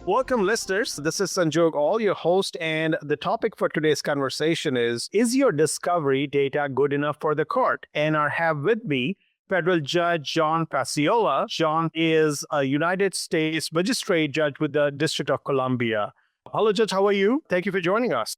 Welcome, listeners. This is Sanjog Aul, your host, and the topic for today's conversation is your discovery data good enough for the court? And I have with me Federal Judge John Facciola. John is a United States Magistrate Judge with the District of Columbia. Hello, Judge. How are you? Thank you for joining us.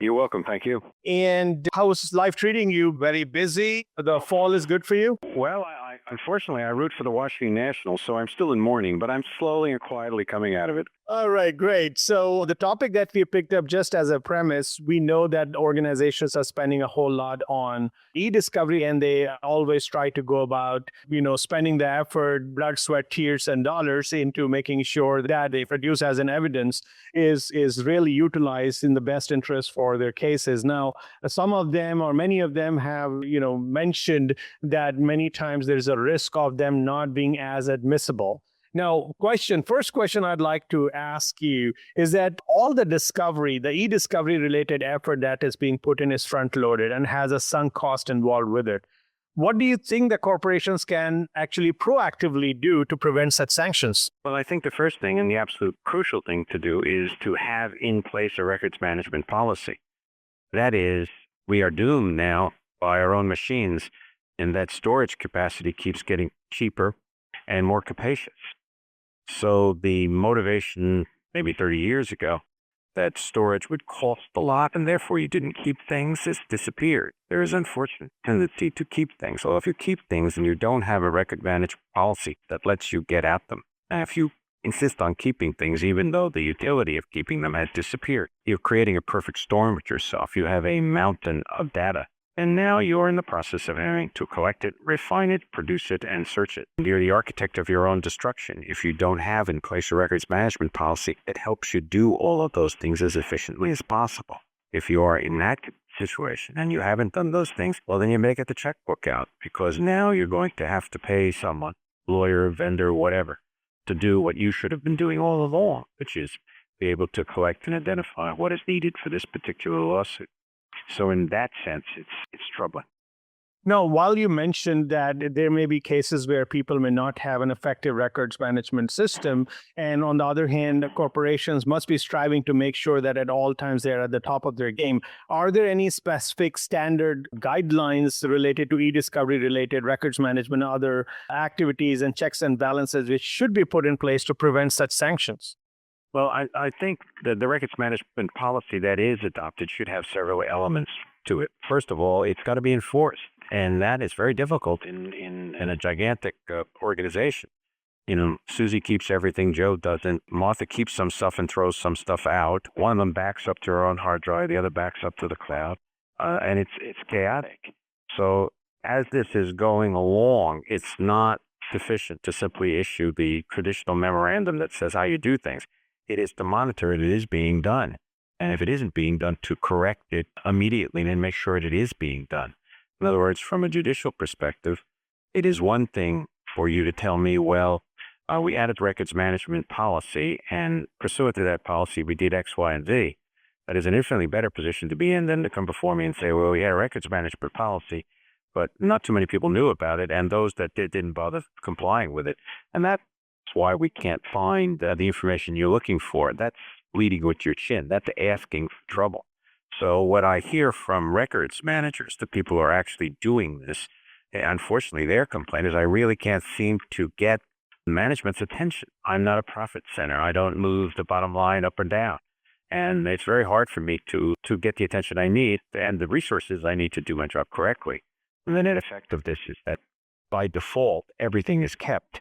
You're welcome. Thank you. And how is life treating you? Very busy? The fall is good for you? Well, unfortunately, I root for the Washington Nationals, so I'm still in mourning, but I'm slowly and quietly coming out of it. All right, great. So the topic that we picked up just as a premise, we know that organizations are spending a whole lot on eDiscovery, and they always try to go about, spending the effort, blood, sweat, tears, and dollars into making sure that they produce as an evidence is really utilized in the best interest for their cases. Now, some of them or many of them have, mentioned that many times there's a risk of them not being as admissible. Now, first question I'd like to ask you is that all the discovery, the eDiscovery related effort that is being put in is front loaded and has a sunk cost involved with it. What do you think the corporations can actually proactively do to prevent such sanctions? Well, I think the first thing and the absolute crucial thing to do is to have in place a records management policy. That is, we are doomed now by our own machines, and that storage capacity keeps getting cheaper and more capacious. So the motivation maybe 30 years ago that storage would cost a lot and therefore you didn't keep things has disappeared. There is unfortunate tendency to keep things. Well, if you keep things and you don't have a record management policy that lets you get at them, if you insist on keeping things, even though the utility of keeping them has disappeared, you're creating a perfect storm with yourself. You have a mountain of data. And now you're in the process of having to collect it, refine it, produce it, and search it. You're the architect of your own destruction. If you don't have in place a records management policy, it helps you do all of those things as efficiently as possible. If you are in that situation and you haven't done those things, well, then you may get the checkbook out, because now you're going to have to pay someone, lawyer, vendor, whatever, to do what you should have been doing all along, which is be able to collect and identify what is needed for this particular lawsuit. So in that sense, it's troubling. Now, while you mentioned that there may be cases where people may not have an effective records management system, and on the other hand, corporations must be striving to make sure that at all times they're at the top of their game. Are there any specific standard guidelines related to eDiscovery related records management, other activities and checks and balances which should be put in place to prevent such sanctions? Well, I think that the records management policy that is adopted should have several elements to it. First of all, it's got to be enforced, and that is very difficult in a gigantic organization. Susie keeps everything, Joe doesn't. Martha keeps some stuff and throws some stuff out. One of them backs up to her own hard drive, the other backs up to the cloud, and it's chaotic. So as this is going along, it's not sufficient to simply issue the traditional memorandum that says how you do things. It is to monitor it is being done. And if it isn't being done, to correct it immediately and then make sure that it is being done. In other words, from a judicial perspective, it is one thing for you to tell me, well, we added records management policy, and pursuant to that policy, we did X, Y, and Z. That is an infinitely better position to be in than to come before me and say, well, we had a records management policy, but not too many people knew about it, and those that didn't bother complying with it. And that's why we can't find the information you're looking for. That's leading with your chin. That's asking for trouble. So what I hear from records managers, the people who are actually doing this, unfortunately, their complaint is I really can't seem to get management's attention. I'm not a profit center. I don't move the bottom line up or down. And it's very hard for me to get the attention I need and the resources I need to do my job correctly. And the net effect of this is that by default, everything is kept.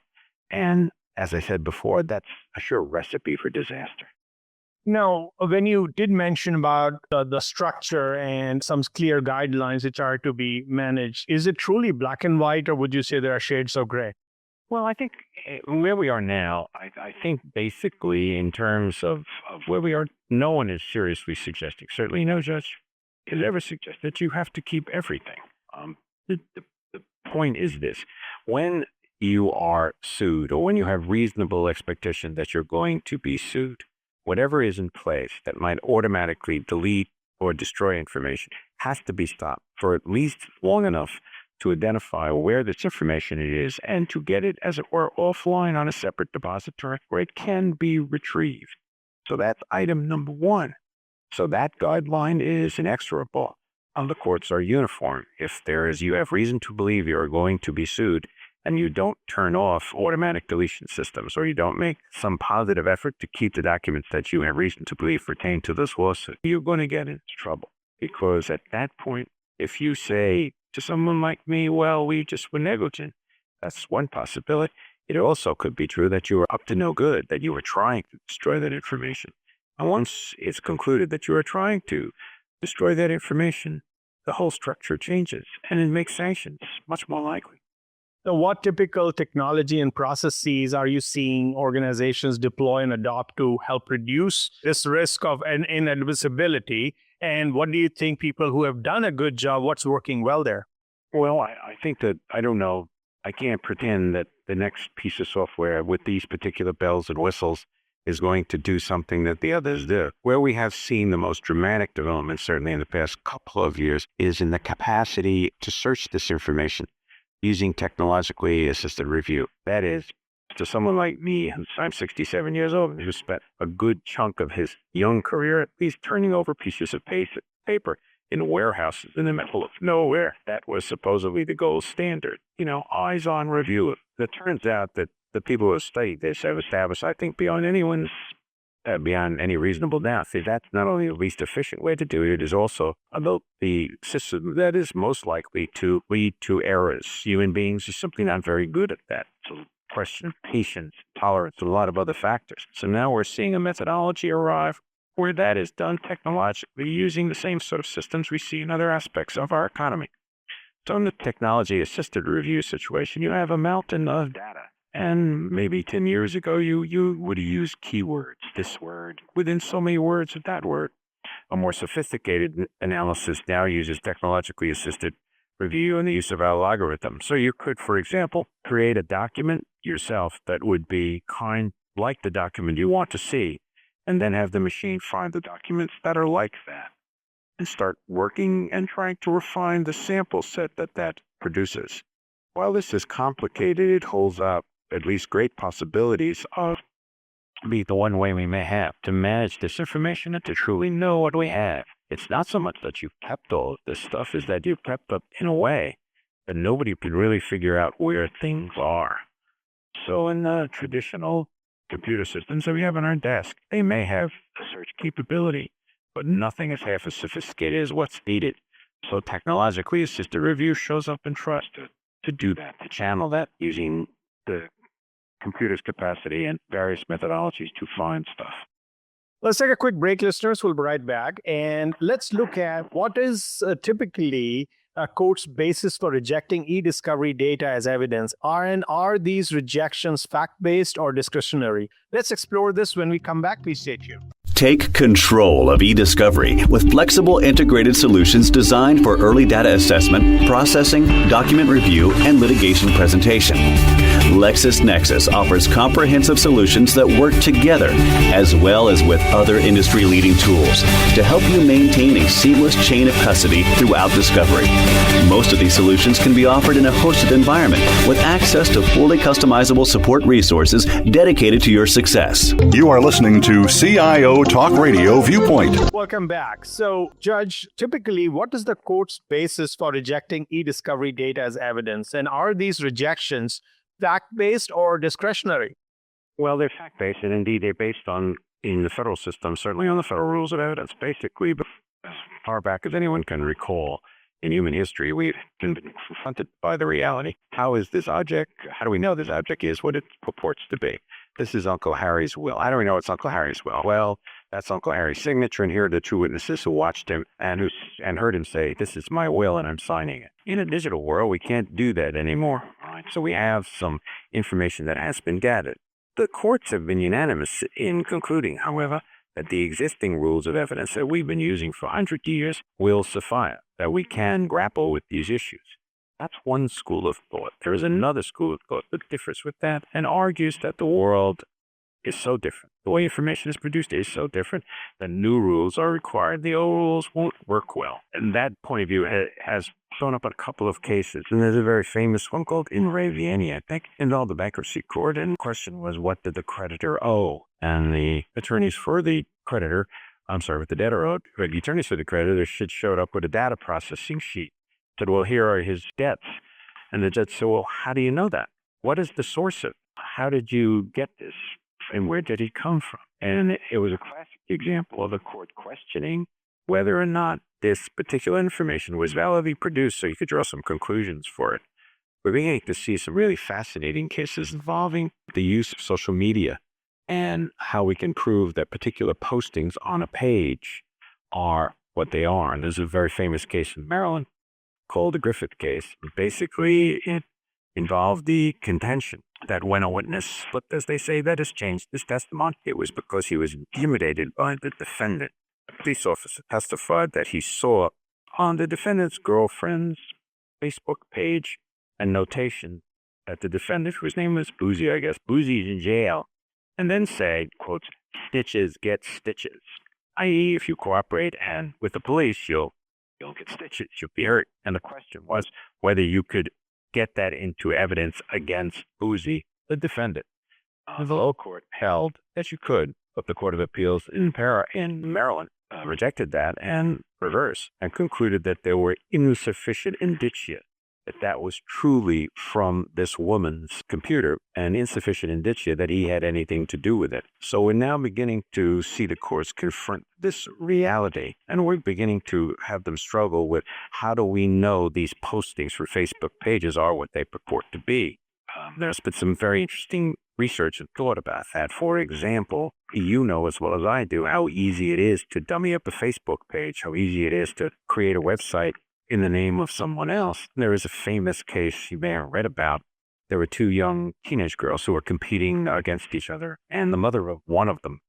And as I said before, that's a sure recipe for disaster. Now, when you did mention about the structure and some clear guidelines which are to be managed, is it truly black and white, or would you say there are shades of gray? Well, I think where we are now, I think basically in terms of where we are, no one is seriously suggesting, certainly no judge has ever suggested that you have to keep everything. The point is this: when you are sued, or when you have reasonable expectation that you're going to be sued, whatever is in place that might automatically delete or destroy information has to be stopped for at least long enough to identify where this information is and to get it, as it were, offline on a separate depository where it can be retrieved. So that's item number one. So that guideline is inexorable. And the courts are uniform. If you have reason to believe you are going to be sued, and you don't turn off automatic deletion systems, or you don't make some positive effort to keep the documents that you have reason to believe pertain to this lawsuit, you're going to get into trouble. Because at that point, if you say to someone like me, well, we just were negligent, that's one possibility. It also could be true that you were up to no good, that you were trying to destroy that information. And once it's concluded that you are trying to destroy that information, the whole structure changes, and it makes sanctions much more likely. So what typical technology and processes are you seeing organizations deploy and adopt to help reduce this risk of inadmissibility? And what do you think people who have done a good job, what's working well there? Well, I think that, I don't know, I can't pretend that the next piece of software with these particular bells and whistles is going to do something that the others do. Where we have seen the most dramatic development, certainly in the past couple of years, is in the capacity to search this information using technologically assisted review. That is, to someone like me, I'm 67 years old, who spent a good chunk of his young career at least turning over pieces of paper in warehouses in the middle of nowhere. That was supposedly the gold standard. Eyes-on review. It turns out that the people who have studied this have established, I think, beyond any reasonable doubt, that's not only the least efficient way to do it, it is also about the system that is most likely to lead to errors. Human beings are simply not very good at that. It's a question of patience, tolerance, and a lot of other factors. So now we're seeing a methodology arrive where that is done technologically using the same sort of systems we see in other aspects of our economy. So in the technology-assisted review situation, you have a mountain of data. And maybe 10 years ago, you would have used keywords, this word, within so many words of that word. A more sophisticated analysis now uses technologically assisted review and the use of algorithms. So you could, for example, create a document yourself that would be like the document you want to see, and then have the machine find the documents that are like that, and start working and trying to refine the sample set that produces. While this is complicated, it holds up at least great possibilities of be the one way we may have to manage this information and to truly know what we have. It's not so much that you've kept all of this stuff, is that you've kept up in a way that nobody can really figure out where things are. So in the traditional computer systems that we have on our desk, they may have a search capability, but nothing is half as sophisticated as what's needed. So technologically assisted review shows up and tries to do that, to channel that using the computer's capacity and various methodologies to find stuff. Let's take a quick break, listeners. We'll be right back. And let's look at what is typically a court's basis for rejecting eDiscovery data as evidence. Are these rejections fact-based or discretionary? Let's explore this when we come back. Please stay tuned. Take control of eDiscovery with flexible integrated solutions designed for early data assessment, processing, document review, and litigation presentation. LexisNexis offers comprehensive solutions that work together as well as with other industry-leading tools to help you maintain a seamless chain of custody throughout discovery. Most of these solutions can be offered in a hosted environment with access to fully customizable support resources dedicated to your success. You are listening to CIO Talk Radio Viewpoint. Welcome back. So, Judge, typically, what is the court's basis for rejecting eDiscovery data as evidence? And are these rejections fact-based or discretionary? Well, they're fact-based, and indeed they're based in the federal system, certainly on the federal rules of evidence, basically, but as far back as anyone can recall in human history, we've been confronted by the reality. How do we know this object is what it purports to be? This is Uncle Harry's will. How do we know it's Uncle Harry's will? Well, that's Uncle Harry's signature, and here are the two witnesses who watched him and heard him say, "This is my will, and I'm signing it." In a digital world, we can't do that anymore. Right? So we have some information that has been gathered. The courts have been unanimous in concluding, however, that the existing rules of evidence that we've been using for 100 years will suffice, that we can grapple with these issues. That's one school of thought. There is another school of thought that differs with that and argues that the world is so different. The way information is produced is so different. The new rules are required. The old rules won't work well. And that point of view has shown up in a couple of cases. And there's a very famous one called In Re Vieni, I think, involved the bankruptcy court. And the question was, what did the creditor owe? And the attorneys for the creditor, what the debtor owed, or the attorneys for the creditor showed up with a data processing sheet. Said, well, here are his debts. And the judge said, well, how do you know that? What is the source of it? How did you get this? And where did it come from? And it was a classic example of the court questioning whether or not this particular information was validly produced, so you could draw some conclusions for it. We're beginning to see some really fascinating cases involving the use of social media and how we can prove that particular postings on a page are what they are. And there's a very famous case in Maryland called the Griffith case. Basically, it involved the contention that when a witness slipped, as they say, that has changed his testimony, it was because he was intimidated by the defendant. A police officer testified that he saw on the defendant's girlfriend's Facebook page a notation that the defendant, whose name was Boozy, I guess, Boozy's in jail, and then said, quote, "Stitches get stitches," i.e., if you cooperate and with the police, you'll get stitches, you'll be hurt. And the question was whether you could get that into evidence against Boozy, the defendant. The lower court held that you could, but the Court of Appeals in Maryland rejected that and reversed and concluded that there were insufficient indicia that was truly from this woman's computer and insufficient indicia that he had anything to do with it. So we're now beginning to see the courts confront this reality, and we're beginning to have them struggle with how do we know these postings for Facebook pages are what they purport to be. There's been some very interesting research and thought about that. For example, you know as well as I do how easy it is to dummy up a Facebook page, how easy it is to create a website in the name of someone else. There is a famous case you may have read about. There were two young teenage girls who were competing against each other, and the mother of one of them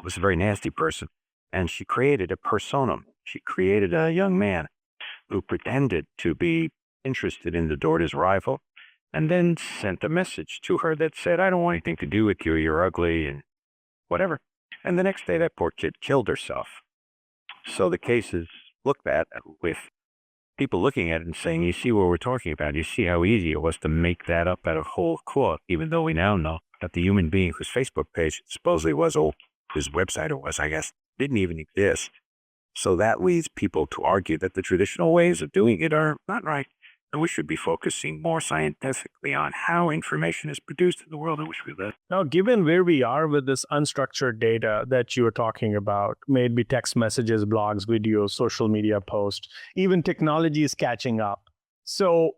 was a very nasty person, and she created a persona. She created a young man who pretended to be interested in the daughter's rival, and then sent a message to her that said, "I don't want anything to do with you, you're ugly," and whatever. And the next day, that poor kid killed herself. So the case is looked at with people looking at it and saying, you see what we're talking about. You see how easy it was to make that up out of whole cloth, even though we now know that the human being whose Facebook page supposedly was, whose website it was, I guess, didn't even exist. So that leads people to argue that the traditional ways of doing it are not right, and we should be focusing more scientifically on how information is produced in the world in which we live. Now, given where we are with this unstructured data that you were talking about, maybe text messages, blogs, videos, social media posts, even technology is catching up. So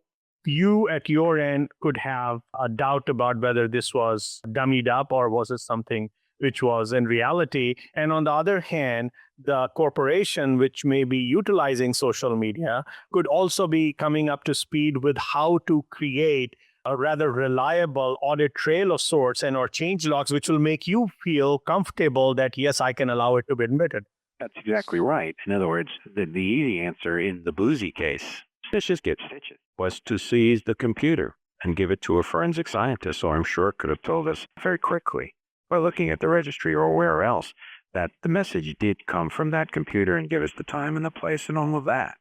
you at your end could have a doubt about whether this was dummied up or was it something which was in reality. And on the other hand, the corporation which may be utilizing social media could also be coming up to speed with how to create a rather reliable audit trail of sorts and or change logs, which will make you feel comfortable that, yes, I can allow it to be admitted. That's exactly right. In other words, the easy answer in the Boozy case, stitches get stitches, was to seize the computer and give it to a forensic scientist, or I'm sure could have told us very quickly by looking at the registry or where else that the message did come from that computer and give us the time and the place and all of that.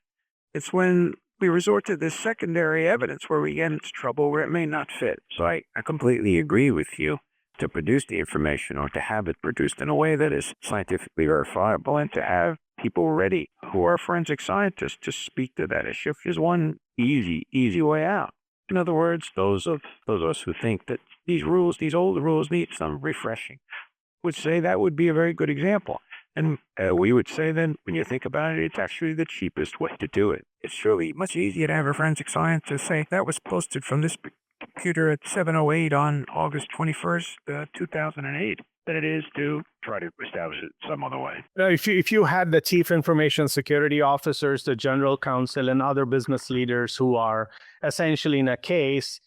It's when we resort to this secondary evidence where we get into trouble where it may not fit. So I completely agree with you. To produce the information or to have it produced in a way that is scientifically verifiable and to have people ready who are forensic scientists to speak to that issue is one easy way out. In other words, those of us who think that these old rules need some refreshing would say that would be a very good example. And we would say then, when you think about it, it's actually the cheapest way to do it. It's surely much easier to have a forensic scientist say that was posted from this computer at 7:08 on August 21st, 2008, than it is to try to establish it some other way. If you had the chief information security officers, the general counsel, and other business leaders who are essentially in a case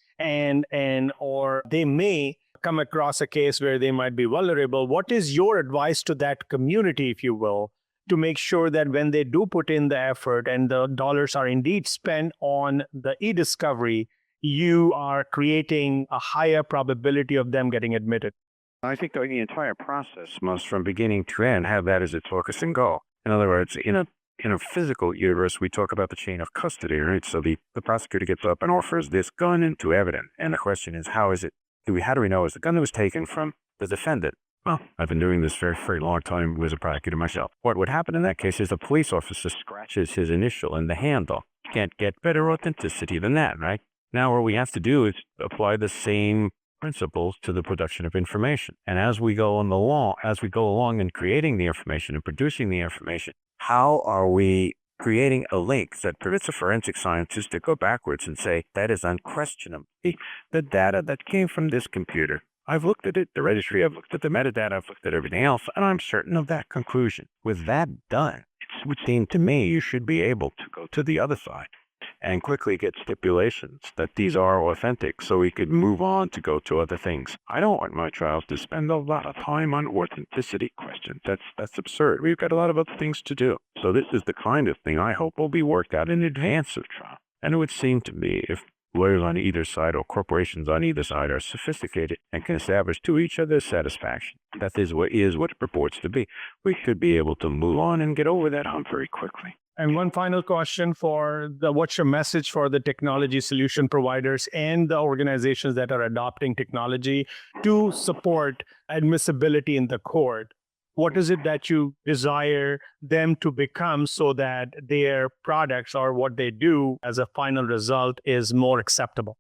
or they may come across a case where they might be vulnerable, what is your advice to that community, if you will, to make sure that when they do put in the effort and the dollars are indeed spent on the eDiscovery, you are creating a higher probability of them getting admitted? I think the entire process must, from beginning to end, have that as its focus and goal. In other words, in a physical universe, we talk about the chain of custody, right? So the prosecutor gets up and offers this gun into evidence. And the question is, how do we know is the gun that was taken from the defendant? Well, I've been doing this very, very long time as a prosecutor myself. What would happen in that case is the police officer scratches his initial in the handle. Can't get better authenticity than that, right? Now what we have to do is apply the same principles to the production of information. And as we go along in creating the information and producing the information, how are we creating a link that permits a forensic scientist to go backwards and say, that is unquestionably the data that came from this computer. I've looked at it, the registry, I've looked at the metadata, I've looked at everything else, and I'm certain of that conclusion. With that done, it would seem to me you should be able to go to the other side and quickly get stipulations that these are authentic so we could move on to go to other things. I don't want my trials to spend a lot of time on authenticity questions. That's absurd. We've got a lot of other things to do. So this is the kind of thing I hope will be worked out in advance of trial. And it would seem to me if lawyers on either side or corporations on either side are sophisticated and can establish to each other's satisfaction that is what it purports to be, we should be able to move on and get over that hump very quickly. And one final question what's your message for the technology solution providers and the organizations that are adopting technology to support admissibility in the court? What is it that you desire them to become so that their products or what they do as a final result is more acceptable?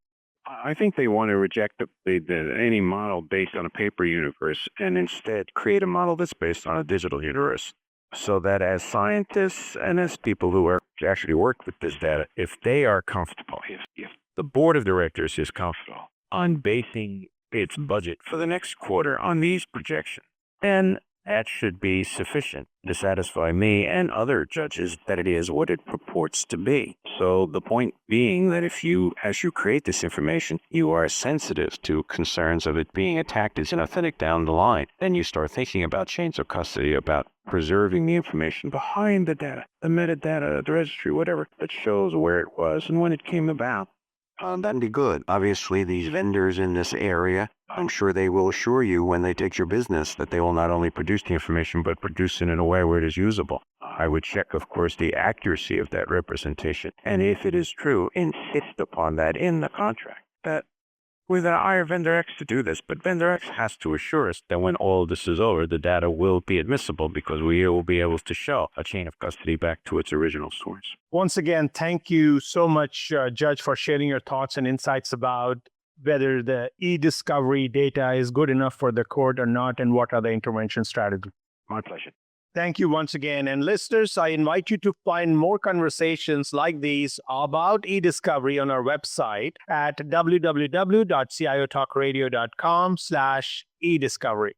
I think they want to reject any model based on a paper universe and instead create a model that's based on a digital universe. So that as scientists and as people who actually work with this data, if they are comfortable, if the board of directors is comfortable on basing its budget for the next quarter on these projections, then that should be sufficient to satisfy me and other judges that it is what it purports to be. So the point being that as you create this information, you are sensitive to concerns of it being attacked as inauthentic down the line. Then you start thinking about chains of custody, about preserving the information behind the data, the metadata, the registry, whatever, that shows where it was and when it came about. That'd be good. Obviously, these vendors in this area, I'm sure they will assure you when they take your business that they will not only produce the information, but produce it in a way where it is usable. I would check, of course, the accuracy of that representation. And if it is true, insist upon that in the contract. That we hire vendor X to do this, but vendor X has to assure us that when all this is over, the data will be admissible because we will be able to show a chain of custody back to its original source. Once again, thank you so much, Judge, for sharing your thoughts and insights about whether the eDiscovery data is good enough for the court or not, and what are the intervention strategies. My pleasure. Thank you once again. And listeners, I invite you to find more conversations like these about eDiscovery on our website at www.ciotalkradio.com/eDiscovery.